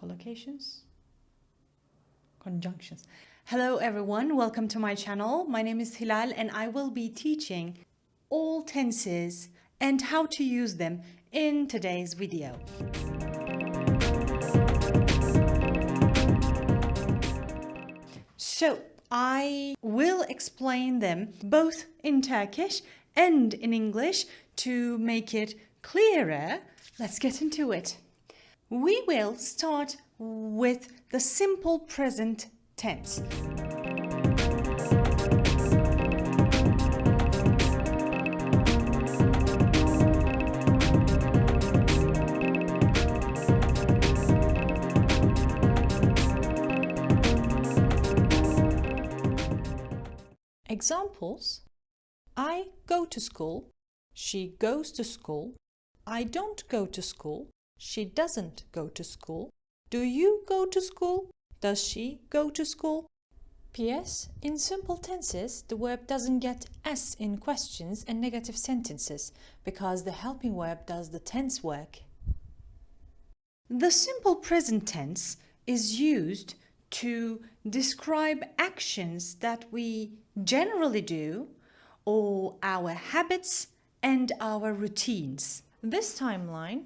collocations, conjunctions. Hello everyone, welcome to my channel. My name is Hilal and I will be teaching all tenses and how to use them in today's video. So I will explain them both in Turkish and in English to make it clearer. Let's get into it. We will start with the simple present tense. Examples: I go to school, she goes to school, I don't go to school, she doesn't go to school, do you go to school, does she go to school? P.S. In simple tenses, the verb doesn't get s in questions and negative sentences because the helping verb does the tense work. The simple present tense is used to describe actions that we generally do or our habits and our routines. This timeline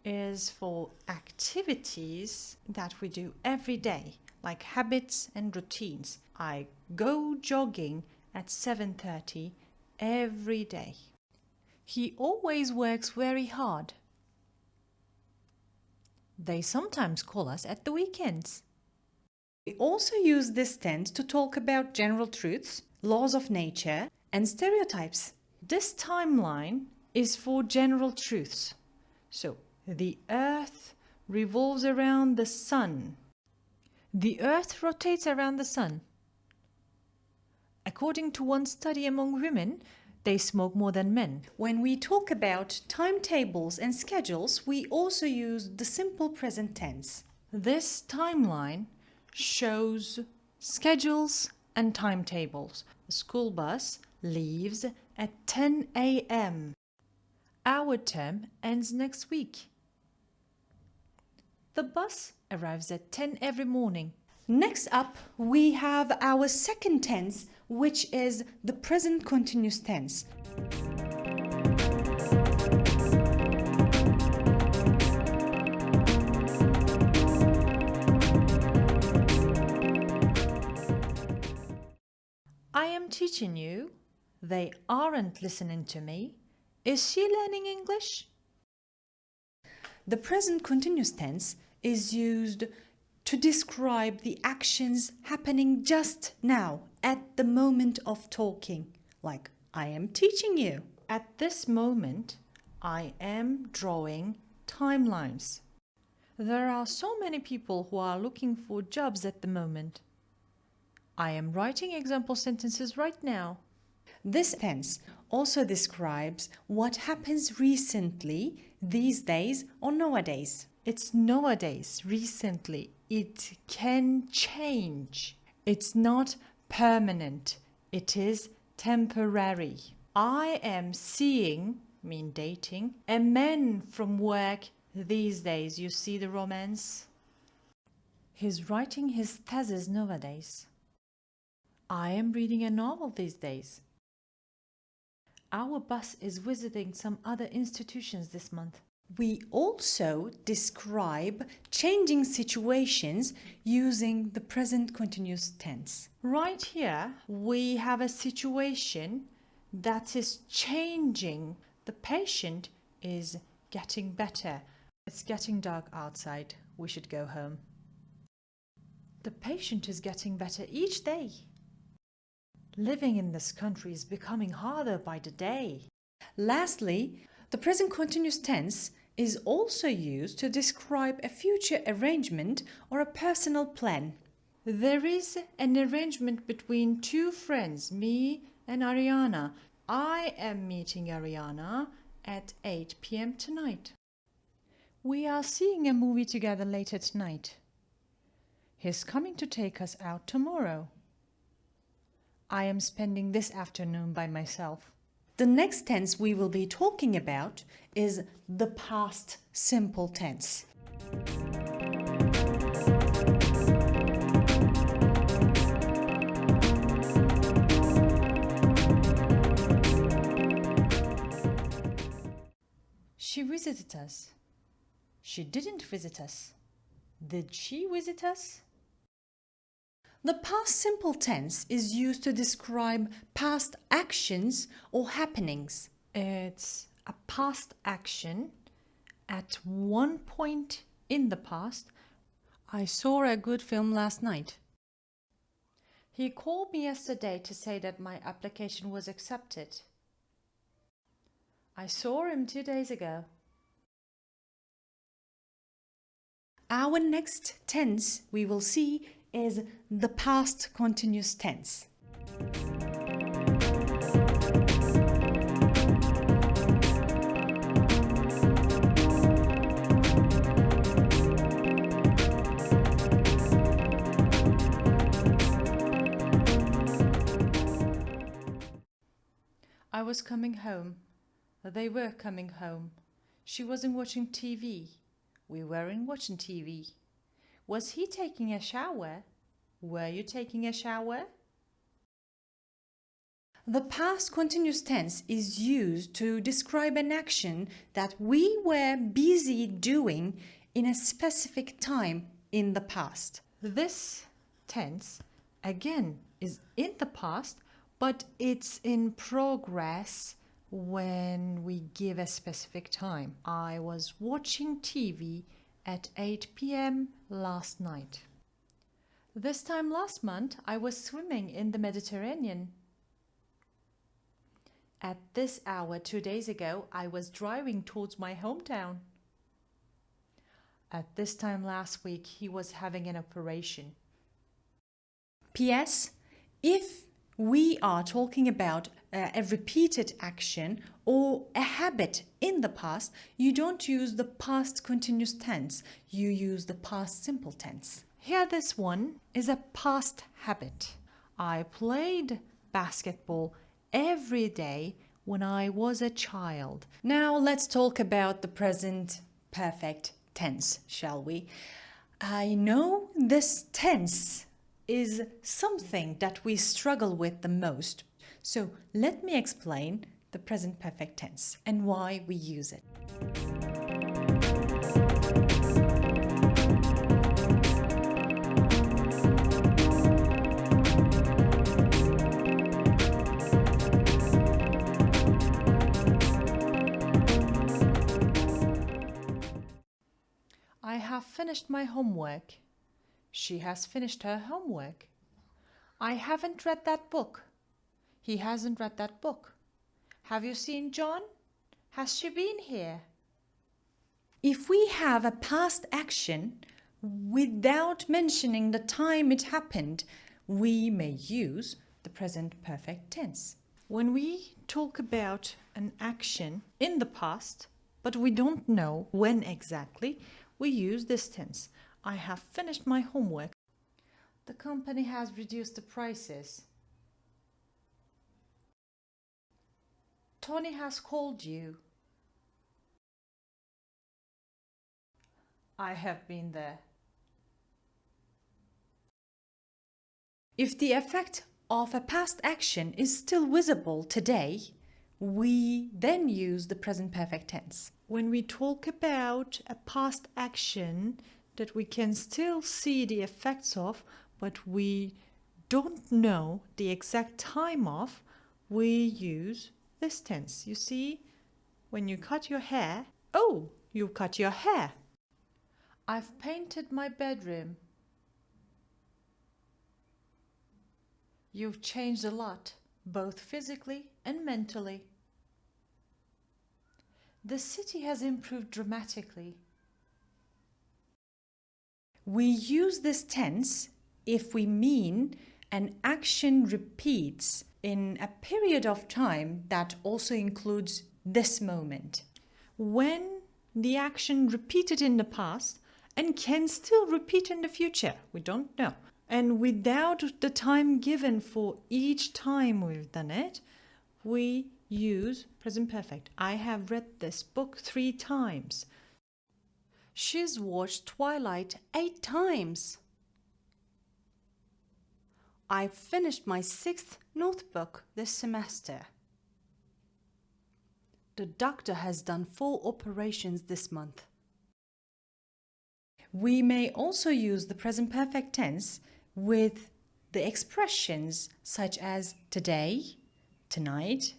is for activities that we do every day, like habits and routines. I go jogging at 7:30 every day. He always works very hard. They sometimes call us at the weekends. We also use this tense to talk about general truths, laws of nature, and stereotypes. This timeline is for general truths. So, the Earth revolves around the sun. The Earth rotates around the sun. According to one study among women, they smoke more than men. When we talk about timetables and schedules, we also use the simple present tense. This timeline shows schedules and timetables. The school bus leaves at 10 a.m. Our term ends next week. The bus arrives at 10 every morning. Next up, we have our second tense, which is the present continuous tense. I am teaching you. They aren't listening to me. Is she learning English? The present continuous tense is used to describe the actions happening just now, at the moment of talking. Like, I am teaching you. At this moment, I am drawing timelines. There are so many people who are looking for jobs at the moment. I am writing example sentences right now. This tense also describes what happens recently, these days, or nowadays. It's nowadays, recently. It can change. It's not permanent. It is temporary. I am seeing, mean dating, a man from work these days. You see the romance? He's writing his thesis nowadays. I am reading a novel these days. Our bus is visiting some other institutions this month. We also describe changing situations using the present continuous tense. Right here, we have a situation that is changing. The patient is getting better. It's getting dark outside. We should go home. The patient is getting better each day. Living in this country is becoming harder by the day. Lastly, the present continuous tense is also used to describe a future arrangement or a personal plan. There is an arrangement between two friends, me and Ariana. I am meeting Ariana at 8 p.m. tonight. We are seeing a movie together later tonight. He's coming to take us out tomorrow. I am spending this afternoon by myself. The next tense we will be talking about is the past simple tense. visited us. She didn't visit us. Did she visit us? The past simple tense is used to describe past actions or happenings. It's a past action at one point in the past. I saw a good film last night. He called me yesterday to say that my application was accepted. I saw him 2 days ago. Our next tense we will see is the past continuous tense. I was coming home. They were coming home. She wasn't watching TV. We weren't watching TV. Was he taking a shower? Were you taking a shower? The past continuous tense is used to describe an action that we were busy doing in a specific time in the past. This tense, again, is in the past, but it's in progress when we give a specific time. I was watching TV at 8 p.m. last night. This time last month, I was swimming in the Mediterranean. At this hour 2 days ago, I was driving towards my hometown. At this time last week, he was having an operation. P.S. If we are talking about a repeated action or a habit in the past, you don't use the past continuous tense, you use the past simple tense. Here this one is a past habit. I played basketball every day when I was a child. Now let's talk about the present perfect tense, shall we? I know this tense is something that we struggle with the most. So let me explain the present perfect tense and why we use it. I have finished my homework. She has finished her homework. I haven't read that book. He hasn't read that book. Have you seen John? Has she been here? If we have a past action without mentioning the time it happened, we may use the present perfect tense. When we talk about an action in the past, but we don't know when exactly, we use this tense. I have finished my homework. The company has reduced the prices. Tony has called you. I have been there. If the effect of a past action is still visible today, we then use the present perfect tense. When we talk about a past action that we can still see the effects of, but we don't know the exact time of, we use this tense. You see, when you cut your hair, oh, you cut your hair. I've painted my bedroom. You've changed a lot, both physically and mentally. The city has improved dramatically. We use this tense if we mean an action repeats in a period of time that also includes this moment. When the action repeated in the past and can still repeat in the future, we don't know. And without the time given for each time we've done it, we use present perfect. I have read this book 3 times. She's watched Twilight 8 times. I finished my 6th notebook this semester. The doctor has done 4 operations this month. We may also use the present perfect tense with the expressions such as today, tonight,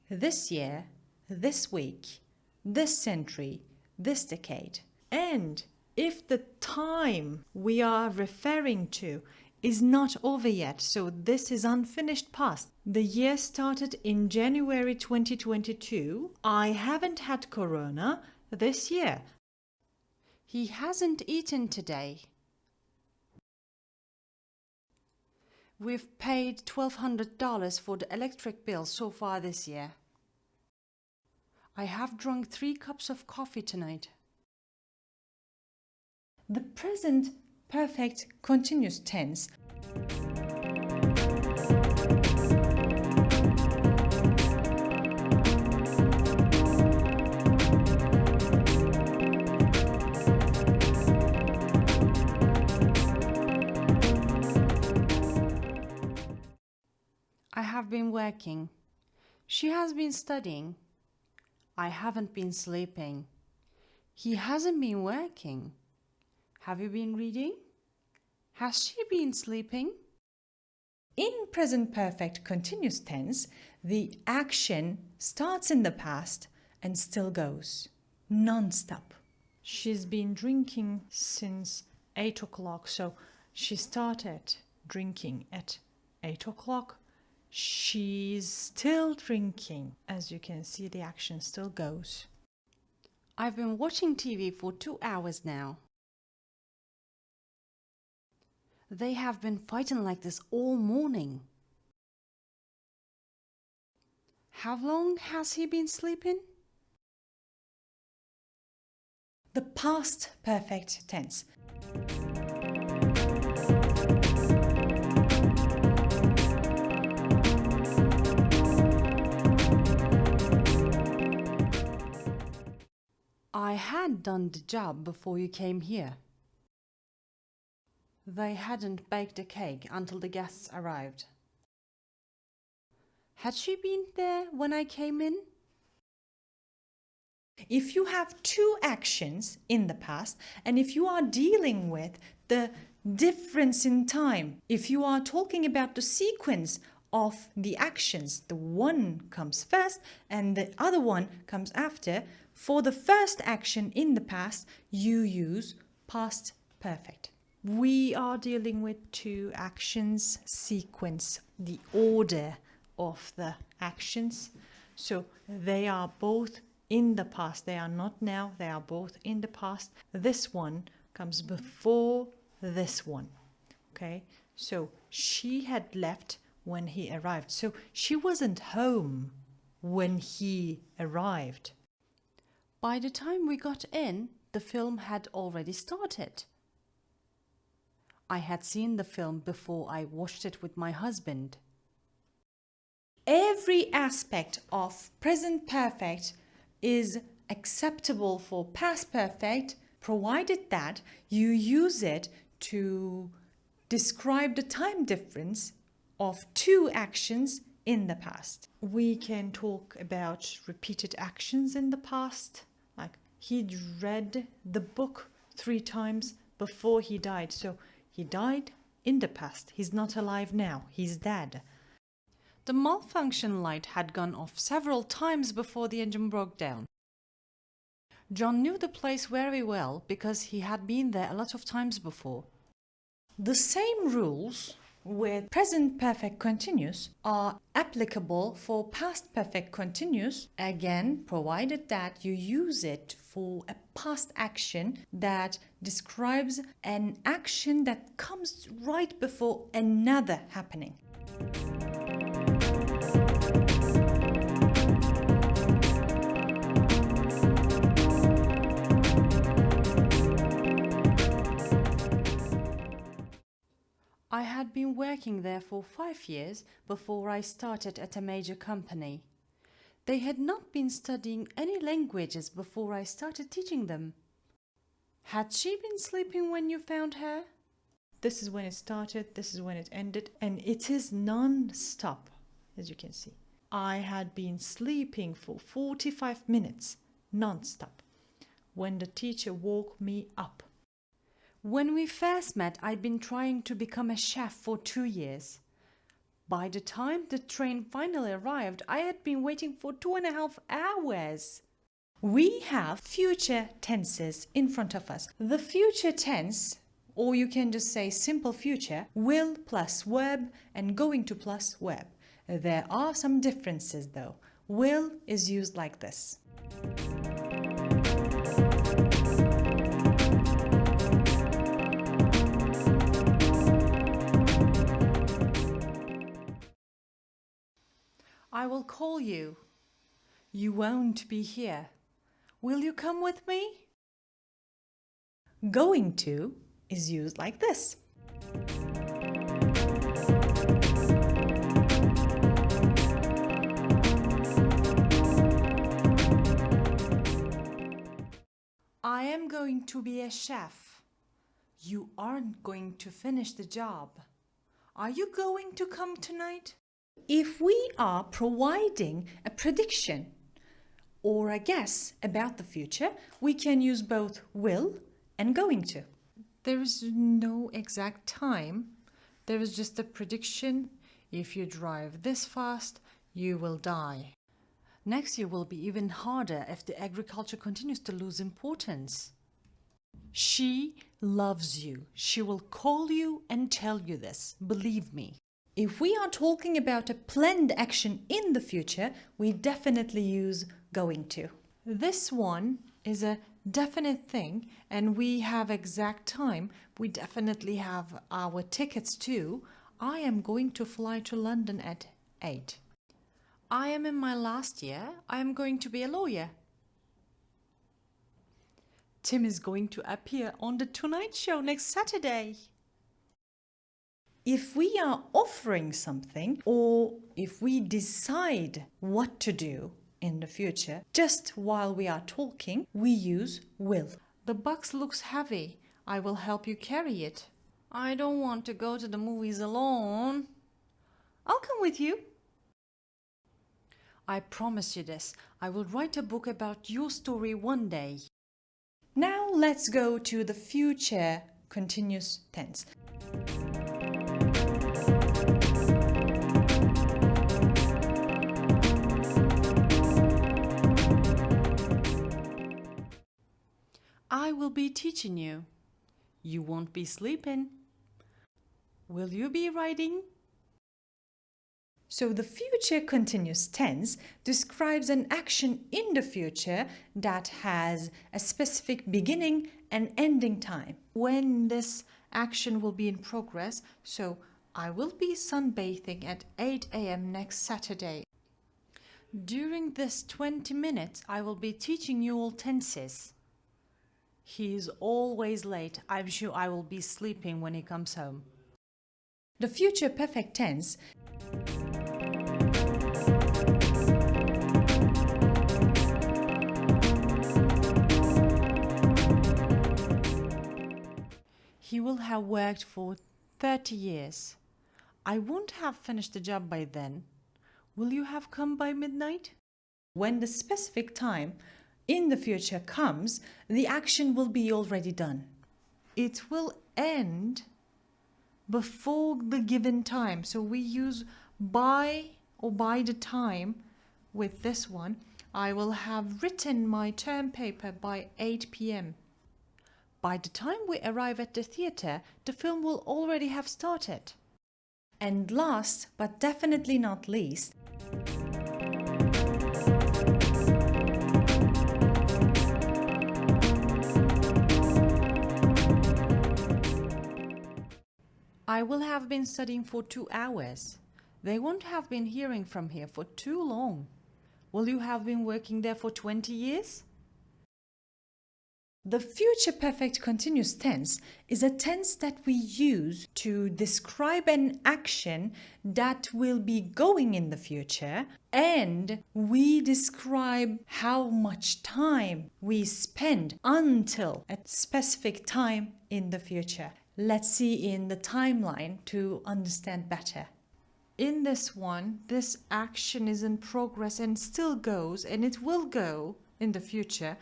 this year, this week, this century, this decade. And if the time we are referring to is not over yet, so this is unfinished past. The year started in January 2022. I haven't had corona this year. He hasn't eaten today. We've paid $1,200 for the electric bill so far this year. I have drunk 3 cups of coffee tonight. The present perfect continuous tense I have been working. She has been studying. I haven't been sleeping. He hasn't been working. Have you been reading? Has she been sleeping? In present perfect continuous tense, the action starts in the past and still goes non-stop. She's been drinking since 8 o'clock, so she started drinking at 8 o'clock. She's still drinking. As you can see, the action still goes. I've been watching TV for 2 hours now. They have been fighting like this all morning. How long has he been sleeping? The past perfect tense. I had done the job before you came here. They hadn't baked a cake until the guests arrived. Had she been there when I came in? If you have 2 actions in the past, and if you are dealing with the difference in time, if you are talking about the sequence of the actions, the one comes first and the other one comes after, for the first action in the past, you use past perfect. We are dealing with 2 actions sequence, the order of the actions. So they are both in the past. They are not now, they are both in the past. This one comes before this one. Okay, so she had left when he arrived. So she wasn't home when he arrived. By the time we got in, the film had already started. I had seen the film before I watched it with my husband. Every aspect of present perfect is acceptable for past perfect, provided that you use it to describe the time difference of 2 actions in the past. We can talk about repeated actions in the past, like he'd read the book 3 times before he died. So he died in the past. He's not alive now. He's dead. The malfunction light had gone off several times before the engine broke down. John knew the place very well because he had been there a lot of times before. The same rules with present perfect continuous are applicable for past perfect continuous, again, provided that you use it for a past action that describes an action that comes right before another happening. I had been working there for 5 years before I started at a major company. They had not been studying any languages before I started teaching them. Had she been sleeping when you found her? This is when it started, this is when it ended, and it is non-stop, as you can see. I had been sleeping for 45 minutes, non-stop, when the teacher woke me up. When we first met, I'd been trying to become a chef for 2 years. By the time the train finally arrived, I had been waiting for 2.5 hours. We have future tenses in front of us. The future tense, or you can just say simple future, will plus verb and going to plus verb. There are some differences though. Will is used like this. I will call you. You won't be here. Will you come with me? Going to is used like this. I am going to be a chef. You aren't going to finish the job. Are you going to come tonight? If we are providing a prediction or a guess about the future, we can use both will and going to. There is no exact time. There is just a prediction. If you drive this fast, you will die. Next year will be even harder if the agriculture continues to lose importance. She loves you. She will call you and tell you this. Believe me. If we are talking about a planned action in the future, we definitely use going to. This one is a definite thing and we have exact time. We definitely have our tickets too. I am going to fly to London at 8. I am in my last year. I am going to be a lawyer. Tim is going to appear on the Tonight Show next Saturday. If we are offering something or if we decide what to do in the future, just while we are talking, we use will. The box looks heavy. I will help you carry it. I don't want to go to the movies alone. I'll come with you. I promise you this. I will write a book about your story one day. Now let's go to the future continuous tense. I will be teaching you. You won't be sleeping. Will you be writing? So the future continuous tense describes an action in the future that has a specific beginning and ending time. When this action will be in progress, so I will be sunbathing at 8 a.m. next Saturday. During this 20 minutes, I will be teaching you all tenses. He is always late. I'm sure I will be sleeping when he comes home. The future perfect tense He will have worked for 30 years. I won't have finished the job by then. Will you have come by midnight? When the specific time in the future comes, the action will be already done. It will end before the given time. So we use by or by the time with this one. I will have written my term paper by 8 p.m. By the time we arrive at the theatre, the film will already have started. And last, but definitely not least, I will have been studying for 2 hours. They won't have been hearing from here for too long. Will you have been working there for 20 years? the future perfect continuous tense is a tense that we use to describe an action that will be going in the future, and we describe how much time we spend until a specific time in the future. Let's see in the timeline to understand better. in this one, this action is in progress and still goes, and it will go in the future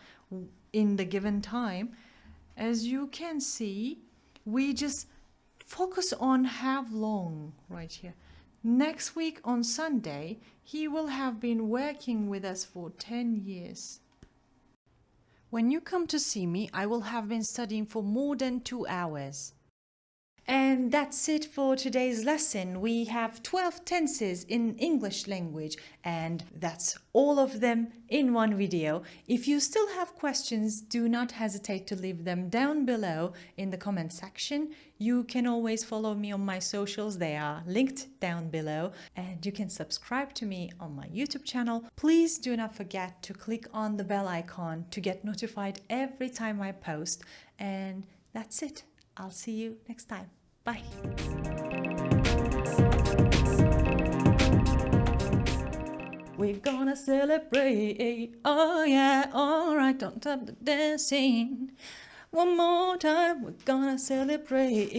in the given time. As you can see, we just focus on have long right here. Next week on Sunday, he will have been working with us for 10 years. When you come to see me, I will have been studying for more than 2 hours. And that's it for today's lesson. We have 12 tenses in English language, and that's all of them in one video. If you still have questions, do not hesitate to leave them down below in the comment section. You can always follow me on my socials. They are linked down below, and you can subscribe to me on my YouTube channel. Please do not forget to click on the bell icon to get notified every time I post. And that's it. I'll see you next time. Bye. We're gonna celebrate. Oh yeah, alright, don't stop the dancing. One more time, we're gonna celebrate.